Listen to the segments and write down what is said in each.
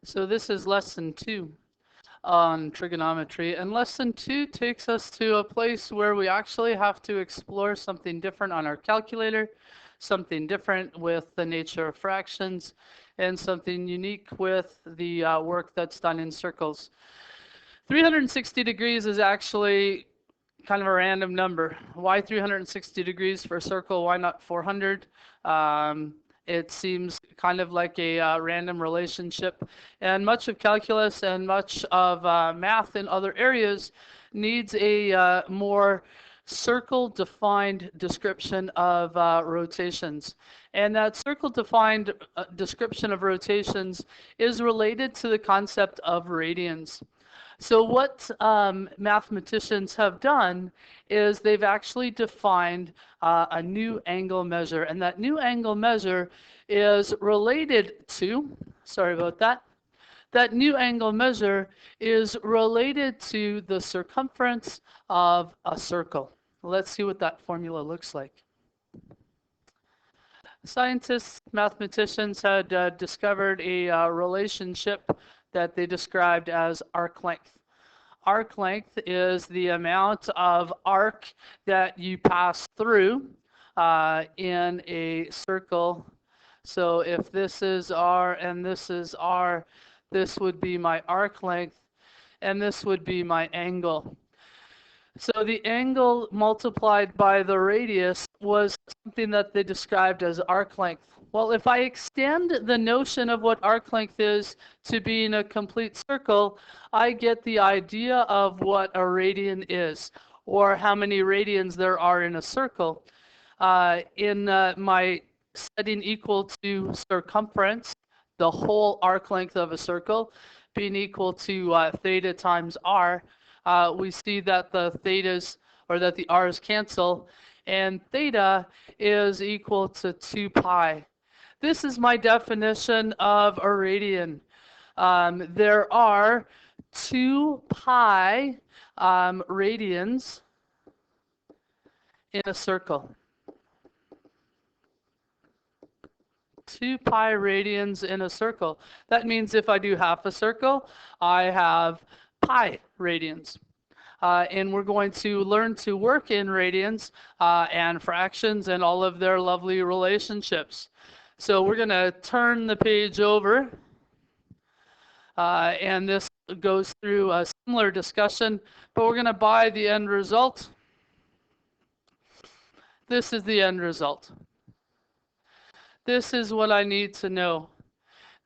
So this is lesson 2 on trigonometry, and lesson 2 takes us to a place where we actually have to explore something different on our calculator, something different with the nature of fractions, and something unique with the work that's done in circles. 360 degrees is actually kind of a random number. Why 360 degrees for a circle? Why not 400? It seems kind of like a random relationship. And much of calculus and much of math in other areas needs a more circle-defined description of rotations. And that circle-defined description of rotations is related to the concept of radians. So what mathematicians have done is they've actually defined a new angle measure, and that new angle measure is related to, sorry about that, that new angle measure is related to the circumference of a circle. Let's see what that formula looks like. Scientists, mathematicians had discovered a relationship that they described as arc length. Arc length is the amount of arc that you pass through in a circle. So if this is R and this is R, this would be my arc length, and this would be my angle. So the angle multiplied by the radius was something that they described as arc length. Well, if I extend the notion of what arc length is to being a complete circle, I get the idea of what a radian is, or how many radians there are in a circle. In my setting equal to circumference, the whole arc length of a circle being equal to theta times r, we see that the thetas, or that the r's cancel, and theta is equal to 2 pi. This is my definition of a radian. There are 2 pi radians in a circle. 2 pi radians in a circle. That means if I do half a circle, I have pi radians. And we're going to learn to work in radians and fractions and all of their lovely relationships. So we're going to turn the page over, and this goes through a similar discussion, but we're going to buy the end result. This is the end result. This is what I need to know.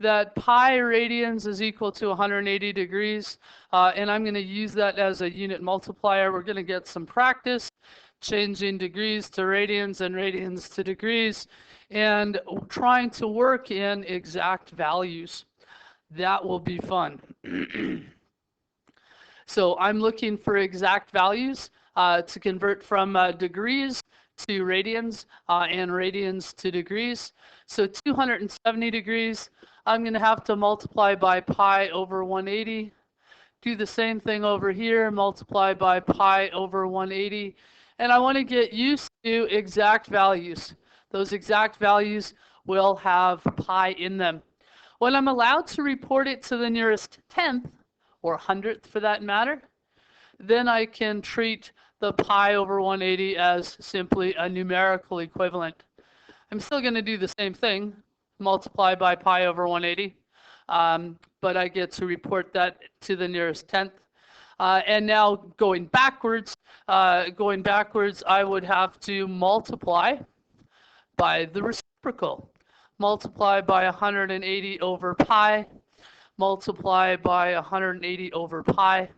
That pi radians is equal to 180 degrees, and I'm going to use that as a unit multiplier. We're going to get some practice changing degrees to radians and radians to degrees, and trying to work in exact values. That will be fun. So I'm looking for exact values to convert from degrees to radians and radians to degrees. So 270 degrees, I'm going to have to multiply by pi over 180. Do the same thing over here, multiply by pi over 180. And I want to get used to exact values. Those exact values will have pi in them. When I'm allowed to report it to the nearest tenth, or hundredth for that matter, then I can treat the pi over 180 as simply a numerical equivalent. I'm still going to do the same thing, multiply by pi over 180, but I get to report that to the nearest tenth. And now going backwards, I would have to multiply by the reciprocal. Multiply by 180 over pi, multiply by 180 over pi.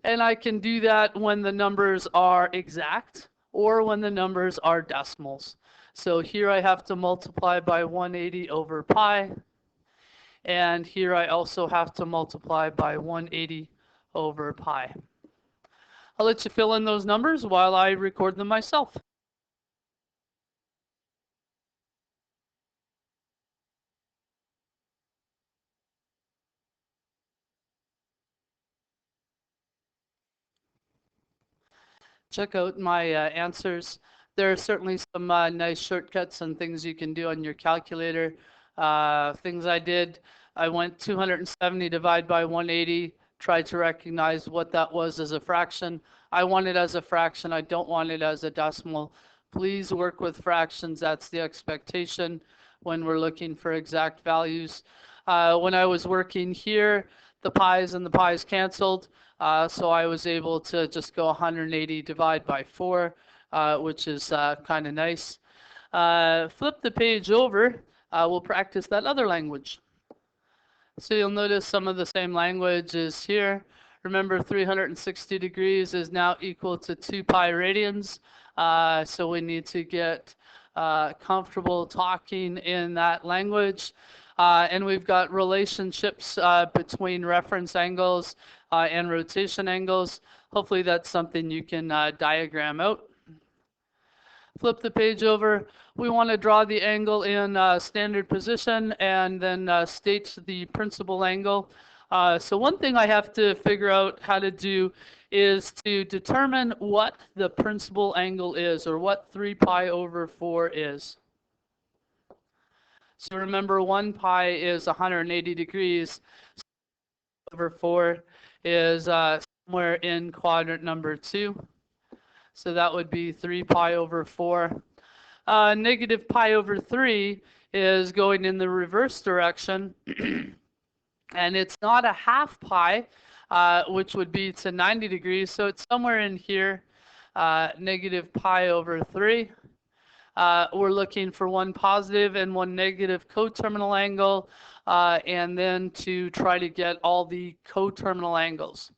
And I can do that when the numbers are exact or when the numbers are decimals. So here I have to multiply by 180 over pi, and here I also have to multiply by 180 over pi. I'll let you fill in those numbers while I record them myself. Check out my answers. There are certainly some nice shortcuts and things you can do on your calculator. Things I did I went 270 divided by 180, tried to recognize what that was as a fraction. I want it as a fraction. I don't want it as a decimal. Please work with fractions. That's the expectation when we're looking for exact values. When I was working here, the pi's and the pi's canceled, so I was able to just go 180 divided by 4, which is kind of nice. Flip the page over. We'll practice that other language. So you'll notice some of the same language is here. Remember, 360 degrees is now equal to 2 pi radians. So we need to get comfortable talking in that language. And we've got relationships between reference angles and rotation angles. Hopefully that's something you can diagram out. Flip the page over. We want to draw the angle in standard position and then state the principal angle. So one thing I have to figure out how to do is to determine what the principal angle is, or what 3 pi over 4 is. So remember, 1 pi is 180 degrees. Over 4 is somewhere in quadrant number 2. So that would be 3 pi over 4. Negative pi over 3 is going in the reverse direction. And it's not a half pi, which would be to 90 degrees. So it's somewhere in here, negative pi over 3. We're looking for one positive and one negative coterminal angle, and then to try to get all the coterminal angles.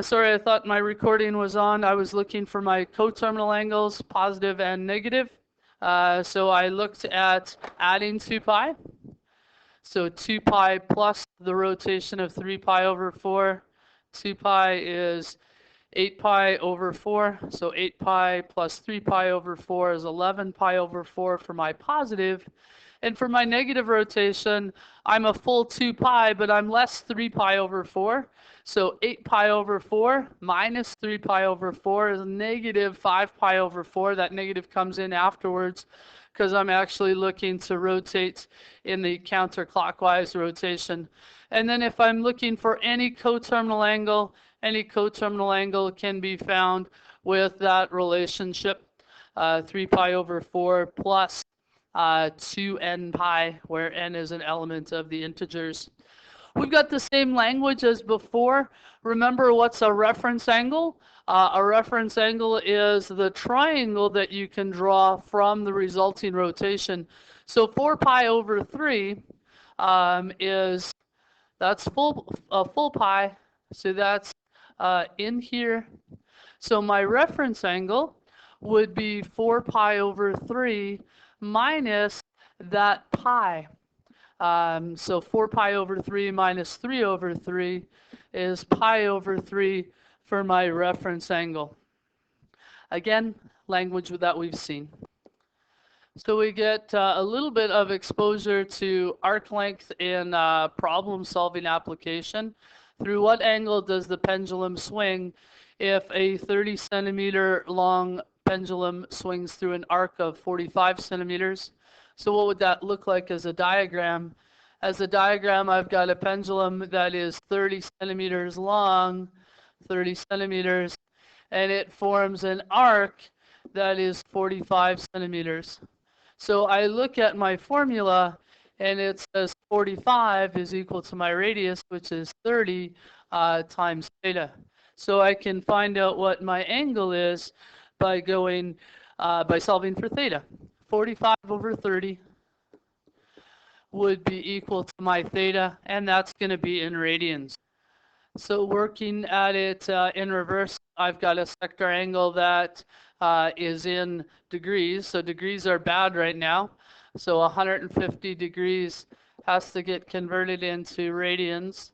Sorry, I thought my recording was on. I was looking for my coterminal angles, positive and negative. So I looked at adding 2 pi. So 2 pi plus the rotation of 3 pi over 4. 2 pi is 8 pi over 4. So 8 pi plus 3 pi over 4 is 11 pi over 4 for my positive. And for my negative rotation, I'm a full 2 pi, but I'm less 3 pi over 4. So 8 pi over 4 minus 3 pi over 4 is negative 5 pi over 4. That negative comes in afterwards because I'm actually looking to rotate in the counterclockwise rotation. And then if I'm looking for any coterminal angle can be found with that relationship, 3 pi over 4 plus 2n pi, where n is an element of the integers. We've got the same language as before. Remember, what's a reference angle? A reference angle is the triangle that you can draw from the resulting rotation. So 4 pi over 3 that's full pi. So that's in here. So my reference angle would be 4 pi over 3 minus that pi. So 4 pi over 3 minus 3 over 3 is pi over 3 for my reference angle. Again, language that we've seen. So we get a little bit of exposure to arc length in problem-solving application. Through what angle does the pendulum swing if a 30 centimeter long pendulum swings through an arc of 45 centimeters? So what would that look like as a diagram? As a diagram, I've got a pendulum that is 30 centimeters long, 30 centimeters, and it forms an arc that is 45 centimeters. So I look at my formula, and it says 45 is equal to my radius, which is 30 times theta. So I can find out what my angle is by solving for theta. 45 over 30 would be equal to my theta, and that's going to be in radians. So working at it in reverse, I've got a sector angle that is in degrees. So degrees are bad right now. So 150 degrees has to get converted into radians.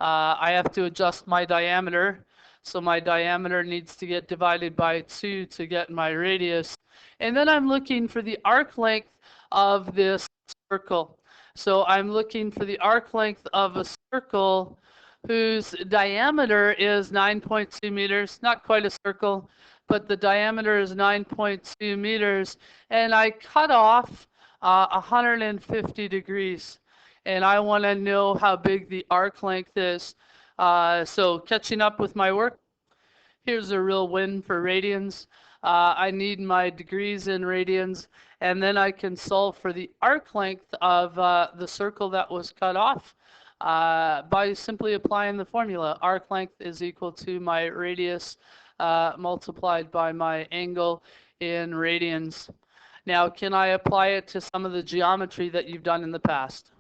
I have to adjust my diameter. So my diameter needs to get divided by 2 to get my radius. And then I'm looking for the arc length of this circle. So I'm looking for the arc length of a circle whose diameter is 9.2 meters. Not quite a circle, but the diameter is 9.2 meters. And I cut off 150 degrees. And I want to know how big the arc length is. So catching up with my work, here's a real win for radians. I need my degrees in radians, and then I can solve for the arc length of the circle that was cut off by simply applying the formula. Arc length is equal to my radius multiplied by my angle in radians. Now, can I apply it to some of the geometry that you've done in the past?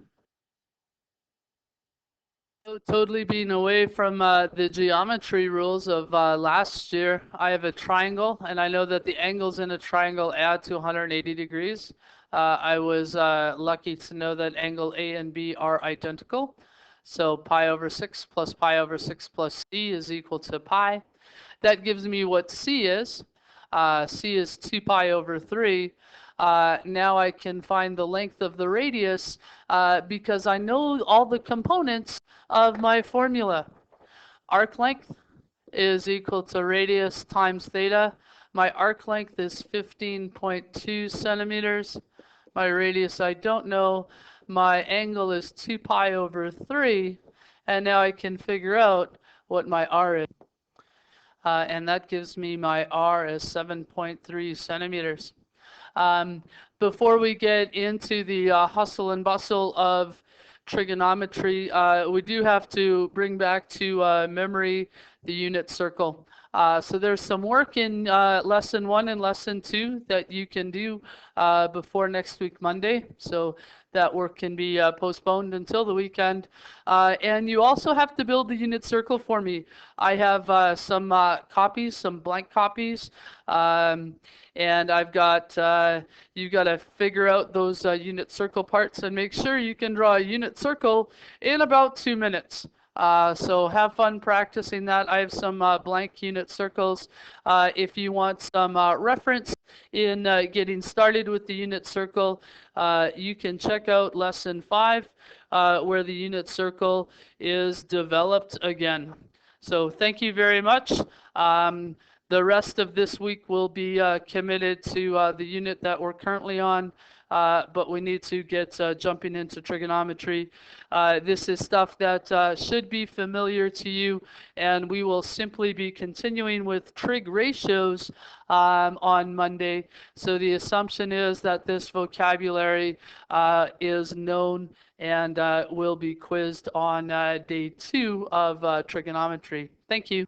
So totally being away from the geometry rules of last year, I have a triangle, and I know that the angles in a triangle add to 180 degrees. I was lucky to know that angle A and B are identical. So pi over 6 plus pi over 6 plus c is equal to pi. That gives me what c is. C is 2 pi over 3. Now I can find the length of the radius because I know all the components of my formula. Arc length is equal to radius times theta. My arc length is 15.2 centimeters. My radius I don't know. My angle is 2 pi over 3. And now I can figure out what my r is. And that gives me my r as 7.3 centimeters. Before we get into the hustle and bustle of trigonometry, we do have to bring back to memory the unit circle. So there's some work in lesson 1 and lesson 2 that you can do before next week Monday. So that work can be postponed until the weekend. And you also have to build the unit circle for me. I have some copies, some blank copies. And I've got, you've got to figure out those unit circle parts and make sure you can draw a unit circle in about 2 minutes. So have fun practicing that. I have some blank unit circles. If you want some reference in getting started with the unit circle, you can check out lesson 5 where the unit circle is developed again. So thank you very much. The rest of this week will be committed to the unit that we're currently on, but we need to get jumping into trigonometry. This is stuff that should be familiar to you, and we will simply be continuing with trig ratios on Monday. So the assumption is that this vocabulary is known and will be quizzed on day 2 of trigonometry. Thank you.